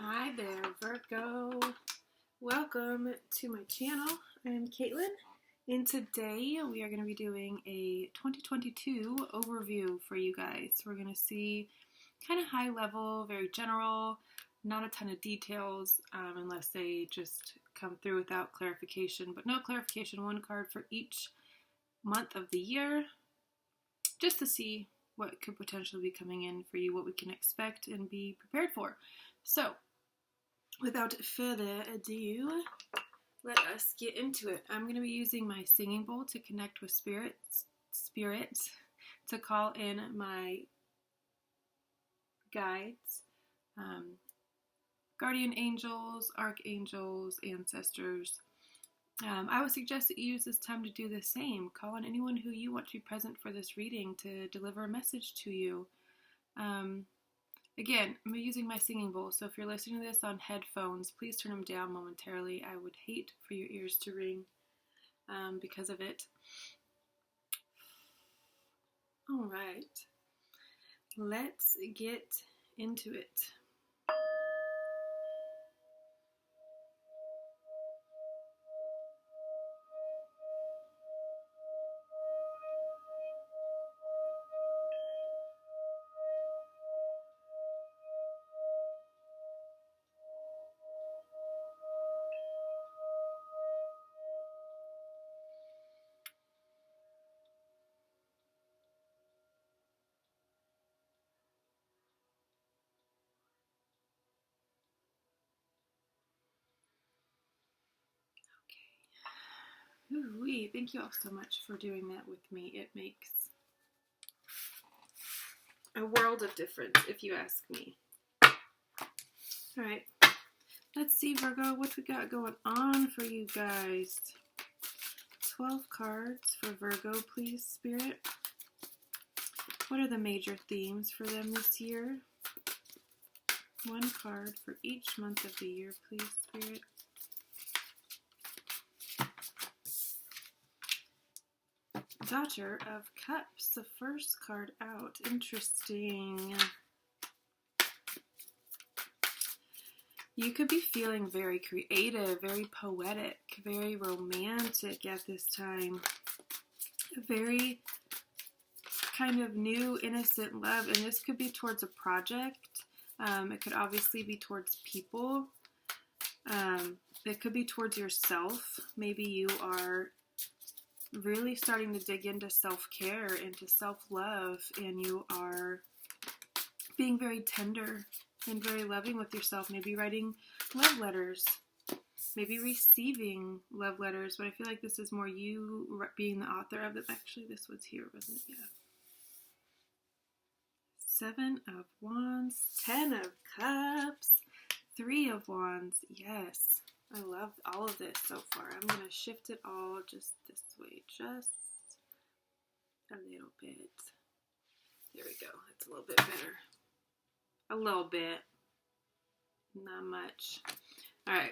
Hi there, Virgo. Welcome to my channel. I'm Caitlin, and today we are going to be doing a 2022 overview for you guys. We're going to see kind of high level, very general, not a ton of details unless they just come through without clarification, but no clarification, one card for each month of the year, just to see what could potentially be coming in for you, what we can expect and be prepared for. So, without further ado, let us get into it. I'm going to be using my singing bowl to connect with spirit, to call in my guides, guardian angels, archangels, ancestors. I would suggest that you use this time to do the same. Call on anyone who you want to be present for this reading to deliver a message to you. Again, I'm using my singing bowl, so if you're listening to this on headphones, please turn them down momentarily. I would hate for your ears to ring because of it. All right, let's get into it. Ooh-wee. Thank you all so much for doing that with me. It makes a world of difference, if you ask me. All right, let's see, Virgo, what we got going on for you guys. 12 cards for Virgo, please, Spirit. What are the major themes for them this year? One card for each month of the year, please, Spirit. Daughter of Cups, the first card out. Interesting. You could be feeling very creative, very poetic, very romantic at this time. A very kind of new, innocent love, and this could be towards a project. It could obviously be towards people. It could be towards yourself. Maybe you are really starting to dig into self-care, into self-love, and you are being very tender and very loving with yourself. Maybe writing love letters, maybe receiving love letters, but I feel like this is more you being the author of them. Actually, this was here, wasn't it? Yeah. 7 of Wands, 10 of Cups, 3 of Wands. Yes. I love all of this so far. I'm going to shift it all just this way, just a little bit. There we go. That's a little bit better. A little bit. Not much. All right.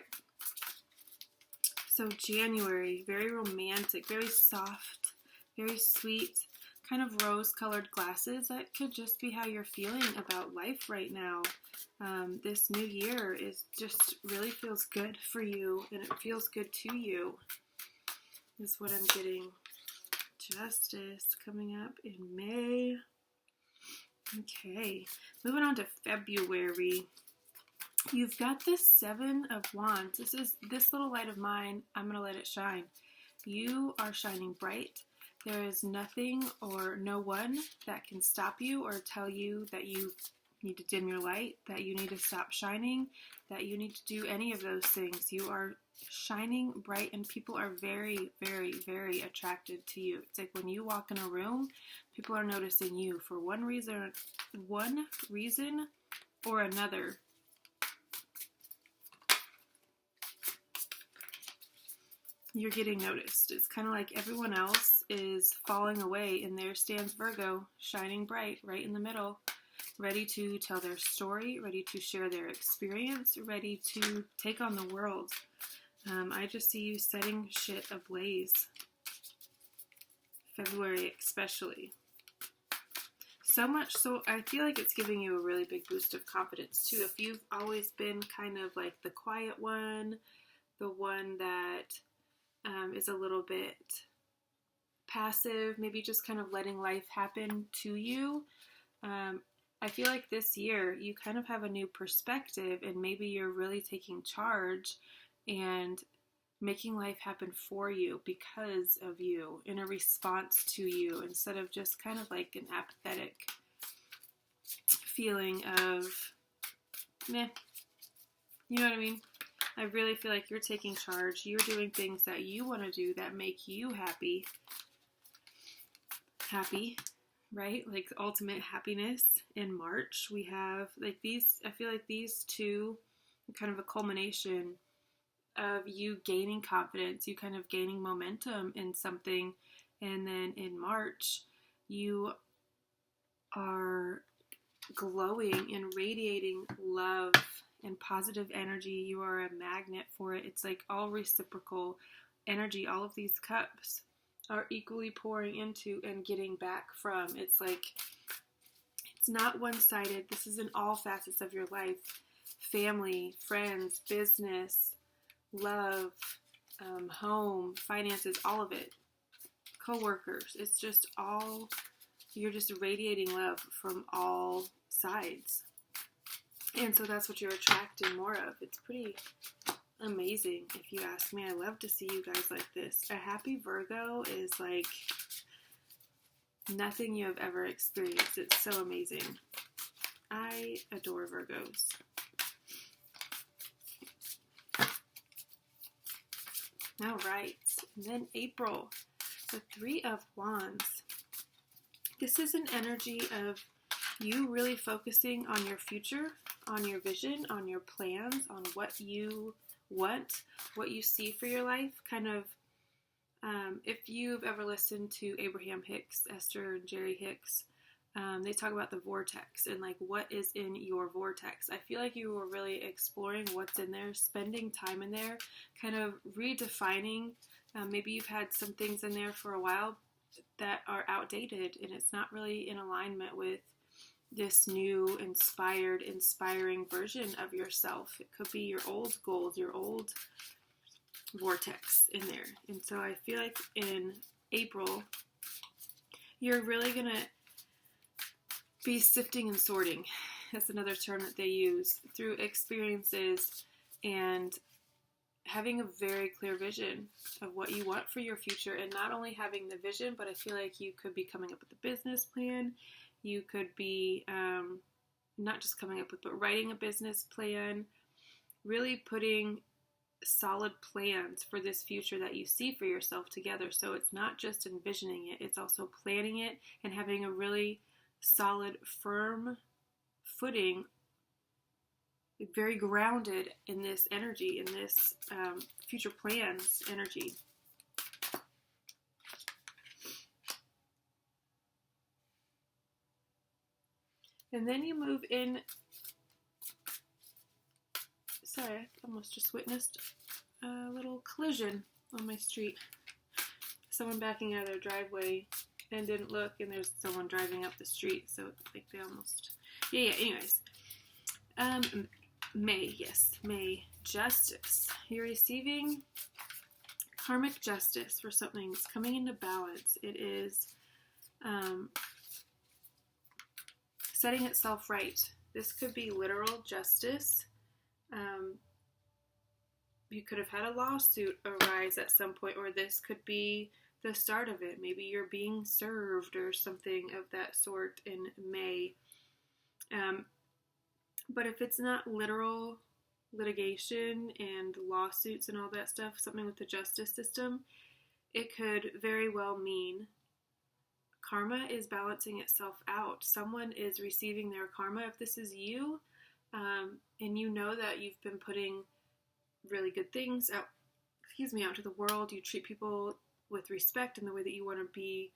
So January, very romantic, very soft, very sweet, kind of rose-colored glasses. That could just be how you're feeling about life right now. This new year is just really feels good for you, and it feels good to you, is what I'm getting. Justice coming up in May. Okay, moving on to February. You've got this 7 of Wands. This little light of mine, I'm going to let it shine. You are shining bright. There is nothing or no one that can stop you or tell you that you need to dim your light, that you need to stop shining, that you need to do any of those things. You are shining bright, and people are very, very, very attracted to you. It's like when you walk in a room, people are noticing you for one reason or another. You're getting noticed. It's kind of like everyone else is falling away, and there stands Virgo, shining bright, right in the middle, ready to tell their story, ready to share their experience, ready to take on the world. I just see you setting shit ablaze. February especially. So much so, I feel like it's giving you a really big boost of confidence too. If you've always been kind of like the quiet one, the one that is a little bit passive, maybe just kind of letting life happen to you, I feel like this year you kind of have a new perspective, and maybe you're really taking charge and making life happen for you because of you, in a response to you, instead of just kind of like an apathetic feeling of meh. You know what I mean? I really feel like you're taking charge. You're doing things that you want to do that make you happy. Happy, right? Like ultimate happiness. In March, we have like these, I feel like these two, kind of a culmination of you gaining confidence, you kind of gaining momentum in something, and then in March, you are glowing and radiating love and positive energy. You are a magnet for it. It's like all reciprocal energy. All of these cups are equally pouring into and getting back from. It's like, it's not one-sided. This is in all facets of your life. Family, friends, business, love, home, finances, all of it. Co-workers. It's just all, you're just radiating love from all sides. And so that's what you're attracting more of. It's pretty amazing, if you ask me. I love to see you guys like this. A happy Virgo is like nothing you have ever experienced. It's so amazing. I adore Virgos. All right, and then April, the Three of Wands. This is an energy of you really focusing on your future, on your vision, on your plans, on what you want, what you see for your life. Kind of, if you've ever listened to Abraham Hicks, Esther and Jerry Hicks, they talk about the vortex and like what is in your vortex. I feel like you were really exploring what's in there, spending time in there, kind of redefining. Maybe you've had some things in there for a while that are outdated, and it's not really in alignment with this new, inspiring version of yourself. It could be your old goals, your old vortex in there. And so I feel like in April, you're really going to be sifting and sorting. That's another term that they use, through experiences and having a very clear vision of what you want for your future. And not only having the vision, but I feel like you could be coming up with a business plan. You could be not just coming up with, but writing a business plan, really putting solid plans for this future that you see for yourself together. So it's not just envisioning it, it's also planning it and having a really solid, firm footing, very grounded in this energy, in this future plans energy. And then you move in. Sorry, I almost just witnessed a little collision on my street. Someone backing out of their driveway and didn't look, and there's someone driving up the street, so it's like they almost... Yeah, anyways. May. Justice. You're receiving karmic justice for something. It's coming into balance. It is setting itself right. This could be literal justice. You could have had a lawsuit arise at some point, or this could be the start of it. Maybe you're being served or something of that sort in May. But if it's not literal litigation and lawsuits and all that stuff, something with the justice system, it could very well mean karma is balancing itself out. Someone is receiving their karma. If this is you, and you know that you've been putting really good things out to the world, you treat people with respect in the way that you want to be,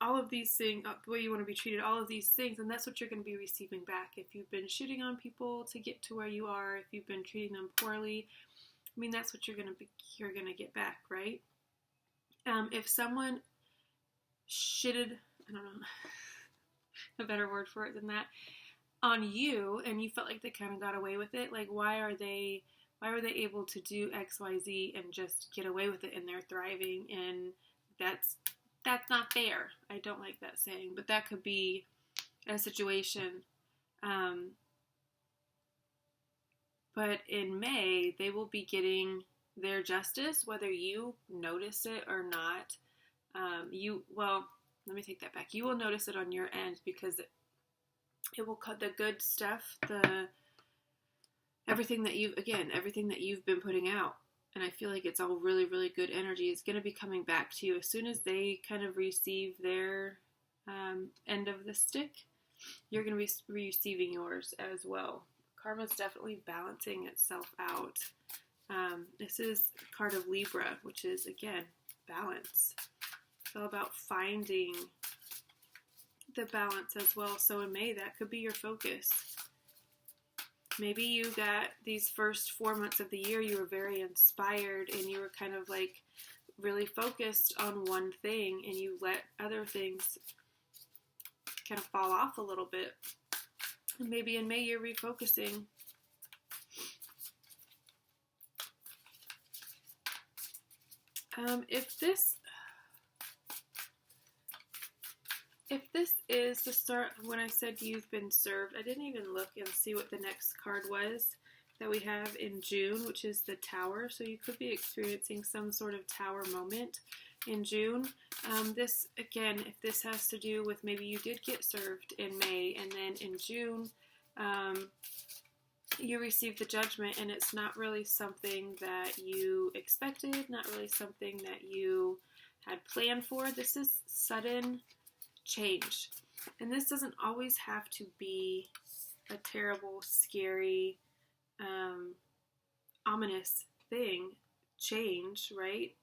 all of these things, the way you want to be treated, all of these things, and that's what you're going to be receiving back. If you've been shooting on people to get to where you are, if you've been treating them poorly, I mean, that's what you're going to get back, right? If someone shitted I don't know a better word for it than that, on you, and you felt like they kind of got away with it. Like, why were they able to do XYZ and just get away with it, and they're thriving? And that's not fair. I don't like that saying, but that could be a situation. But in May, they will be getting their justice, whether you notice it or not. Let me take that back. You will notice it on your end, because it will cut the good stuff, everything that you've been putting out. And I feel like it's all really, really good energy is going to be coming back to you as soon as they kind of receive their end of the stick. You're going to be receiving yours as well. Karma's definitely balancing itself out. This is a card of Libra, which is, again, balance. It's all about finding the balance as well. So in May, that could be your focus. Maybe you got these first 4 months of the year, you were very inspired and you were kind of like really focused on one thing, and you let other things kind of fall off a little bit. And maybe in May you're refocusing. If this is the start when I said you've been served, I didn't even look and see what the next card was that we have in June, which is the Tower. So you could be experiencing some sort of Tower moment in June. This, again, if this has to do with maybe you did get served in May, and then in June, you received the Judgment, and it's not really something that you expected, not really something that you had planned for. This is sudden change. And this doesn't always have to be a terrible, scary, ominous thing, change, right?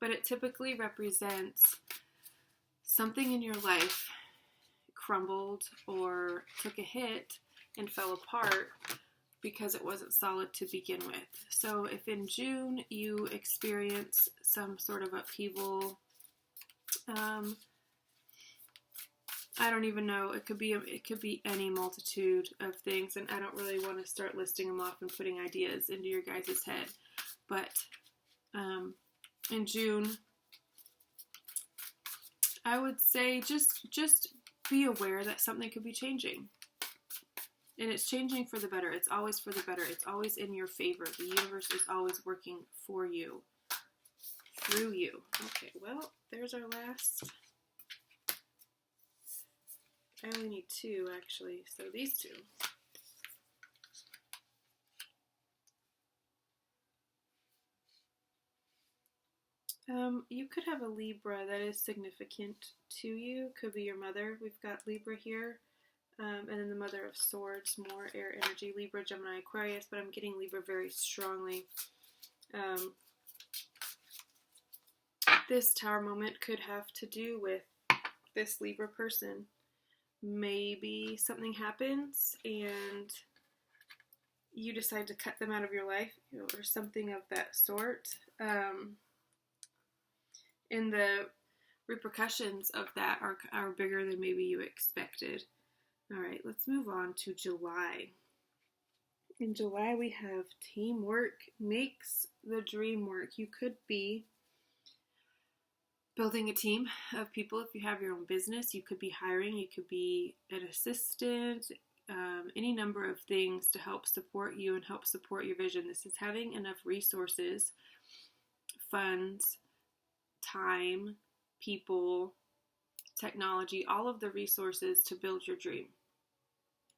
But it typically represents something in your life crumbled or took a hit and fell apart because it wasn't solid to begin with. So if in June you experience some sort of upheaval, I don't even know. It could be any multitude of things, and I don't really want to start listing them off and putting ideas into your guys' head. But in June, I would say just be aware that something could be changing. And it's changing for the better. It's always for the better. It's always in your favor. The universe is always working for you, through you. Okay, well, there's our last. I only need two, actually, so these two. You could have a Libra that is significant to you. Could be your mother. We've got Libra here. And then the Mother of Swords, more air energy. Libra, Gemini, Aquarius, but I'm getting Libra very strongly. This Tower moment could have to do with this Libra person. Maybe something happens and you decide to cut them out of your life, or something of that sort. And the repercussions of that are bigger than maybe you expected. All right, let's move on to July. In July, we have teamwork makes the dream work. You could be building a team of people. If you have your own business, you could be hiring, you could be an assistant, any number of things to help support you and help support your vision. This is having enough resources, funds, time, people, technology, all of the resources to build your dream.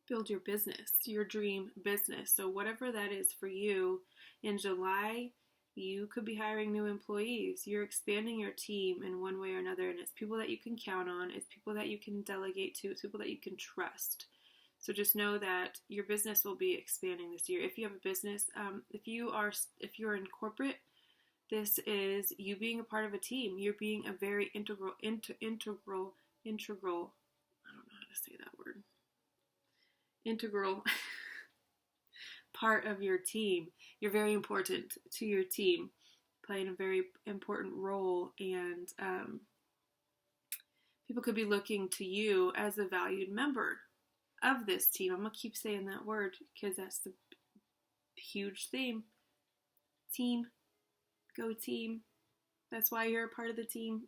Build your business, your dream business. So whatever that is for you, in July, you could be hiring new employees. You're expanding your team in one way or another, and it's people that you can count on. It's people that you can delegate to. It's people that you can trust. So just know that your business will be expanding this year. If you have a business, if you're in corporate, this is you being a part of a team. You're being a very integral. I don't know how to say that word. Integral part of your team. You're very important to your team, playing a very important role, and people could be looking to you as a valued member of this team. I'm going to keep saying that word because that's the huge theme. Team. Go team. That's why you're a part of the team.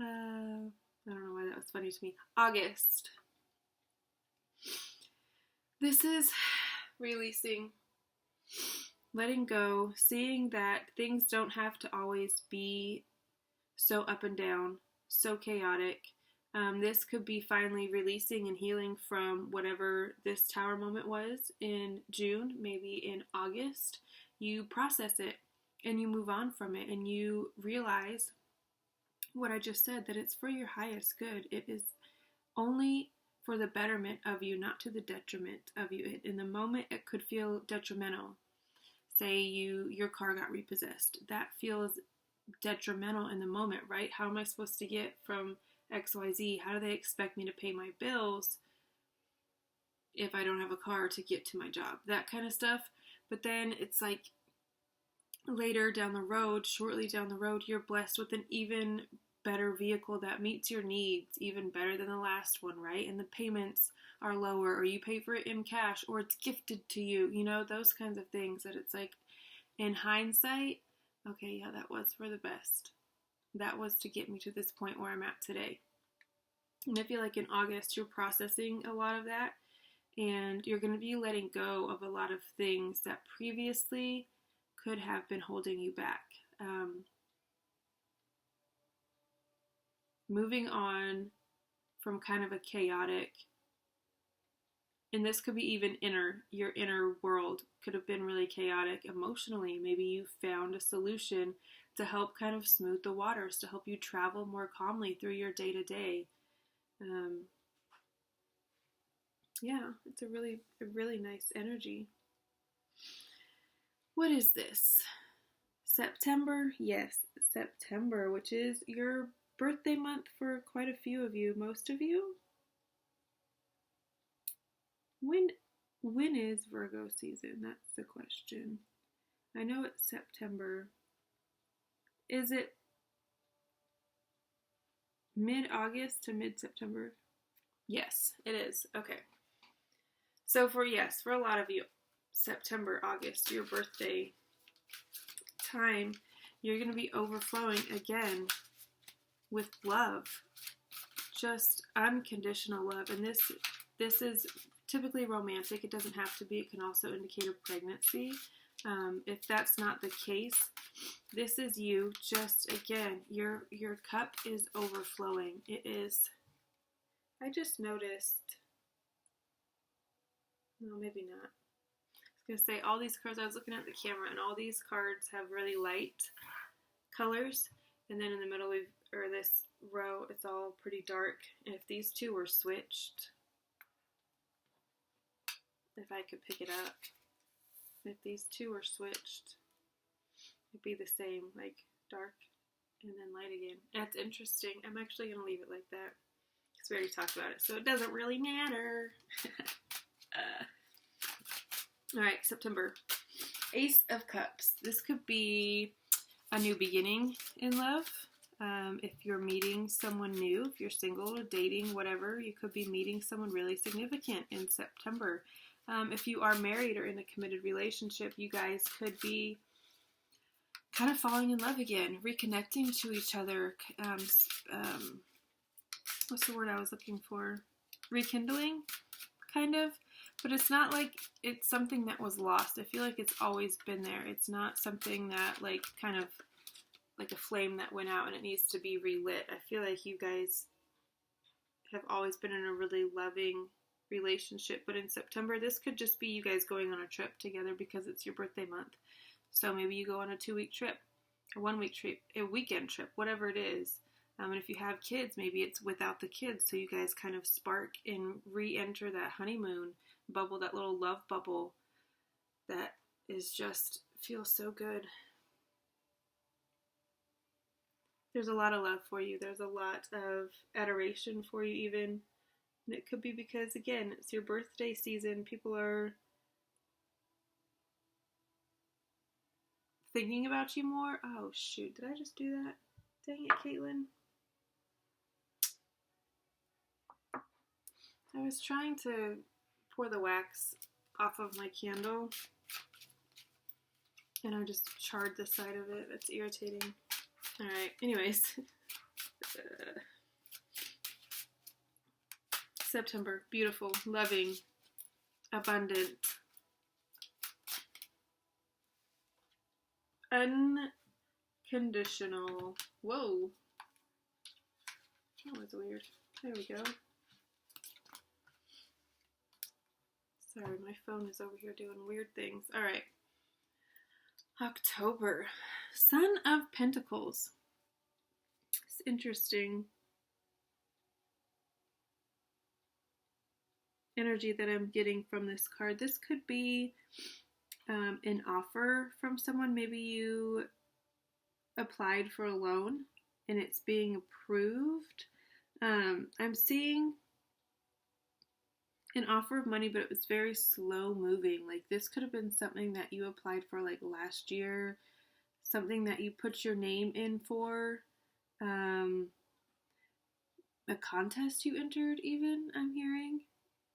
I don't know why that was funny to me. August. This is releasing, letting go, seeing that things don't have to always be so up and down, so chaotic. This could be finally releasing and healing from whatever this tower moment was in June, maybe in August. You process it and you move on from it and you realize what I just said, that it's for your highest good. It is only for the betterment of you, not to the detriment of you. In the moment, it could feel detrimental. Say your car got repossessed. That feels detrimental in the moment, right? How am I supposed to get from XYZ? How do they expect me to pay my bills if I don't have a car to get to my job? That kind of stuff. But then it's like later down the road, shortly down the road, you're blessed with an even better vehicle that meets your needs even better than the last one, right? And the payments are lower, or you pay for it in cash, or it's gifted to you, you know, those kinds of things that it's like, in hindsight, okay, yeah, that was for the best. That was to get me to this point where I'm at today. And I feel like in August, you're processing a lot of that, and you're going to be letting go of a lot of things that previously could have been holding you back. Moving on from kind of a chaotic, and this could be even your inner world could have been really chaotic emotionally. Maybe you found a solution to help kind of smooth the waters, to help you travel more calmly through your day-to-day. Yeah, it's a really nice energy. What is this? September? Yes, September, which is your birthday month for quite a few of you, most of you. When is Virgo season? That's the question. I know it's September. Is it mid-August to mid-September? Yes, it is. Okay. So for a lot of you, September, August, your birthday time, you're going to be overflowing again with love, just unconditional love. And this is typically romantic. It doesn't have to be. It can also indicate a pregnancy. If that's not the case, this is you. Just again, your cup is overflowing. It is. I just noticed. No, maybe not. I was gonna say all these cards. I was looking at the camera, and all these cards have really light colors, and then in the middle this row, it's all pretty dark. And if these two were switched, if I could pick it up, if these two were switched, it'd be the same, like dark and then light again. That's interesting. I'm actually gonna leave it like that because we already talked about it, so it doesn't really matter. All right, September. Ace of Cups. This could be a new beginning in love. If you're meeting someone new, if you're single or dating, whatever, you could be meeting someone really significant in September. If you are married or in a committed relationship, you guys could be kind of falling in love again, reconnecting to each other. What's the word I was looking for? Rekindling, kind of. But it's not like it's something that was lost. I feel like it's always been there. It's not something that, like, kind of like a flame that went out and it needs to be relit. I feel like you guys have always been in a really loving relationship. But in September, this could just be you guys going on a trip together because it's your birthday month. So maybe you go on a 2-week trip, a 1-week trip, a weekend trip, whatever it is. And if you have kids, maybe it's without the kids. So you guys kind of spark and re-enter that honeymoon bubble, that little love bubble that is just feels so good. There's a lot of love for you. There's a lot of adoration for you even. And it could be because, again, it's your birthday season. People are thinking about you more. Oh, shoot. Did I just do that? Dang it, Caitlin. I was trying to pour the wax off of my candle, and I just charred the side of it. It's irritating. Alright, anyways. September. Beautiful, loving, abundant, unconditional. Whoa. That was weird. There we go. Sorry, my phone is over here doing weird things. Alright. October. Son of Pentacles. It's interesting energy that I'm getting from this card. This could be an offer from someone. Maybe you applied for a loan and it's being approved. I'm seeing an offer of money, but it was very slow moving. Like this could have been something that you applied for like last year, something that you put your name in for, a contest you entered even, I'm hearing.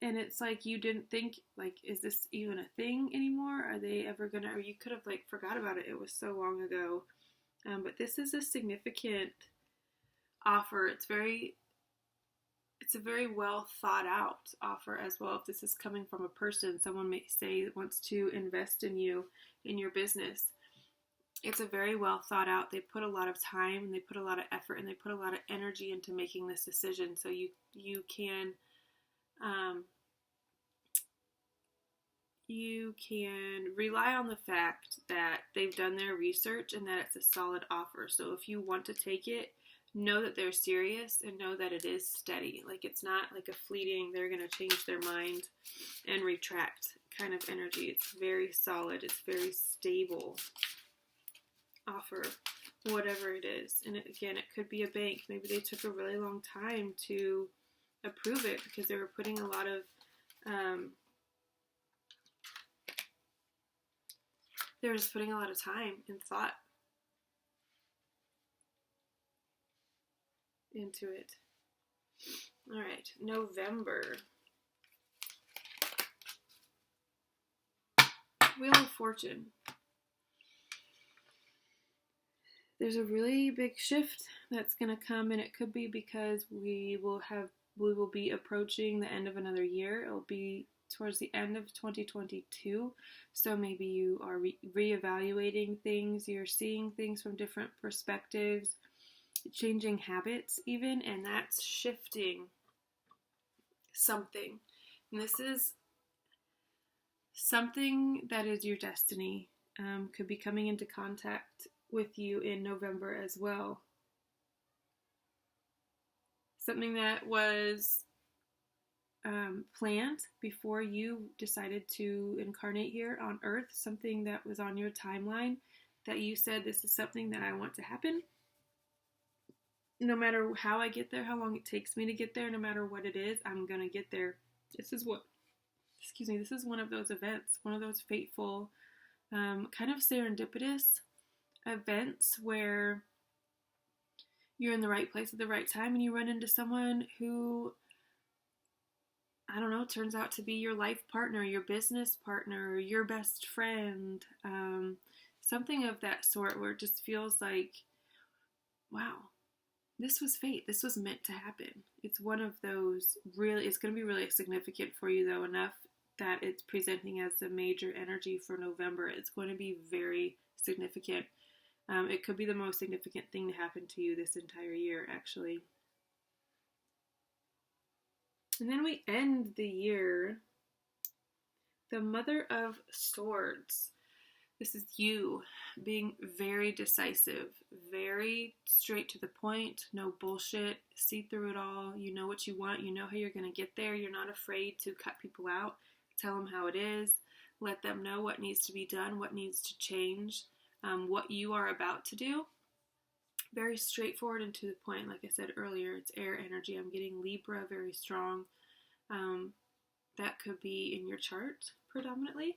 And it's like you didn't think, like, is this even a thing anymore? Are they ever gonna, or you could have like forgot about it. It was so long ago. But this is a significant offer. It's a very well thought out offer as well. If this is coming from a person, someone may say that wants to invest in you, in your business. It's a very well thought out. They put a lot of time and they put a lot of effort and they put a lot of energy into making this decision. So you can rely on the fact that they've done their research and that it's a solid offer. So if you want to take it, know that they're serious and know that it is steady. Like it's not like a fleeting, they're going to change their mind and retract kind of energy. It's very solid. It's very stable offer, whatever it is. And again, it could be a bank. Maybe they took a really long time to approve it because they were putting a lot of they're just putting a lot of time and thought into it. All right, November. Wheel of Fortune. There's a really big shift that's going to come, and it could be because we will be approaching the end of another year. It'll be towards the end of 2022, so maybe you are reevaluating things, you're seeing things from different perspectives, changing habits even, and that's shifting something. And this is something that is your destiny, could be coming into contact with you in November as well. Something that was planned before you decided to incarnate here on Earth, something that was on your timeline that you said, this is something that I want to happen. No matter how I get there, how long it takes me to get there, no matter what it is, I'm going to get there. This is one of those events, one of those fateful, kind of serendipitous events where you're in the right place at the right time and you run into someone who, I don't know, turns out to be your life partner, your business partner, your best friend, something of that sort, where it just feels like, wow, this was fate. This was meant to happen. It's one of those it's going to be really significant for you though, enough that it's presenting as the major energy for November. It's going to be very significant. It could be the most significant thing to happen to you this entire year, actually. And then we end the year, the Mother of Swords. This is you being very decisive, very straight to the point, no bullshit, see through it all. You know what you want, you know how you're going to get there. You're not afraid to cut people out, tell them how it is, let them know what needs to be done, what needs to change, what you are about to do. Very straightforward and to the point. Like I said earlier, it's air energy. I'm getting Libra very strong. That could be in your chart predominantly.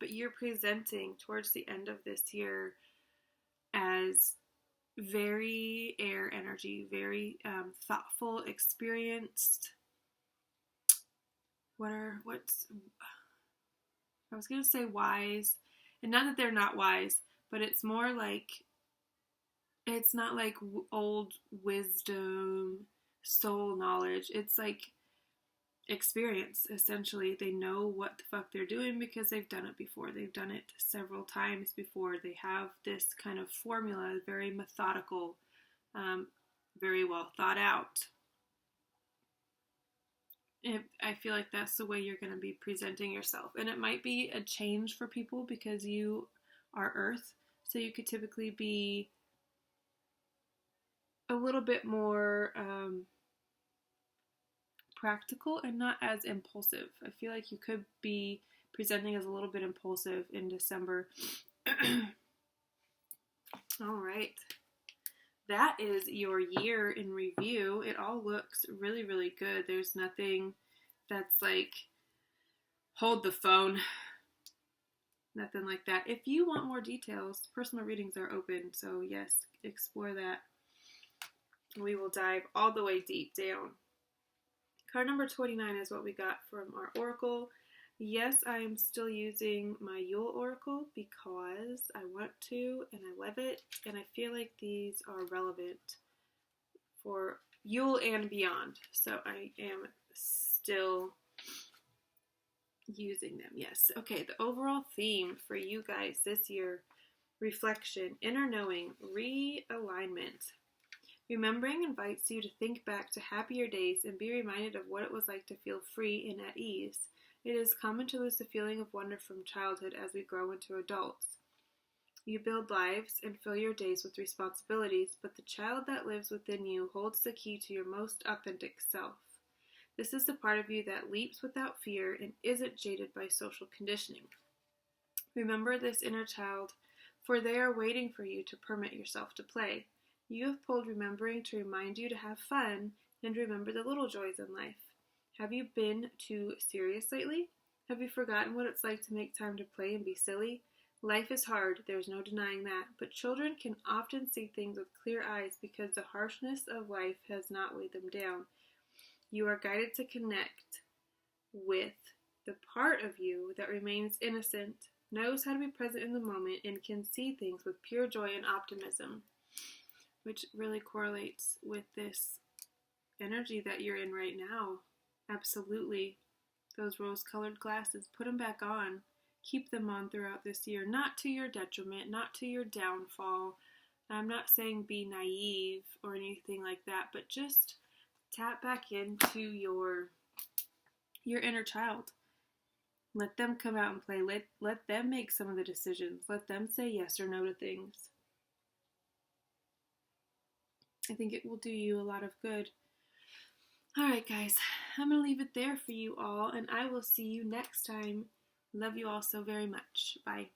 But you're presenting towards the end of this year as very air energy, very thoughtful, experienced. I was going to say wise, and not that they're not wise, but it's more like, it's not like old wisdom, soul knowledge. It's like experience, essentially. They know what the fuck they're doing because they've done it before. They've done it several times before. They have this kind of formula, very methodical, very well thought out. I feel like that's the way you're going to be presenting yourself. And it might be a change for people because you are Earth. So you could typically be a little bit more practical and not as impulsive. I feel like you could be presenting as a little bit impulsive in December. All right. That is your year in review. It all looks really, really good. There's nothing that's like, hold the phone. Nothing like that. If you want more details, personal readings are open. So yes, explore that. We will dive all the way deep down. Card number 29 is what we got from our oracle. Yes, I am still using my Yule oracle because I want to and I love it, and I feel like these are relevant for Yule and beyond. So I am still using them. Yes. Okay, the overall theme for you guys this year: reflection, inner knowing, realignment. Remembering invites you to think back to happier days and be reminded of what it was like to feel free and at ease. It is common to lose the feeling of wonder from childhood as we grow into adults. You build lives and fill your days with responsibilities, but the child that lives within you holds the key to your most authentic self. This is the part of you that leaps without fear and isn't jaded by social conditioning. Remember this inner child, for they are waiting for you to permit yourself to play. You have pulled remembering to remind you to have fun and remember the little joys in life. Have you been too serious lately? Have you forgotten what it's like to make time to play and be silly? Life is hard, there's no denying that, but children can often see things with clear eyes because the harshness of life has not weighed them down. You are guided to connect with the part of you that remains innocent, knows how to be present in the moment, and can see things with pure joy and optimism, which really correlates with this energy that you're in right now. Absolutely. Those rose-colored glasses, put them back on. Keep them on throughout this year, not to your detriment, not to your downfall. I'm not saying be naive or anything like that, but just tap back into your inner child. Let them come out and play. Let them make some of the decisions. Let them say yes or no to things. I think it will do you a lot of good. Alright guys, I'm going to leave it there for you all, and I will see you next time. Love you all so very much. Bye.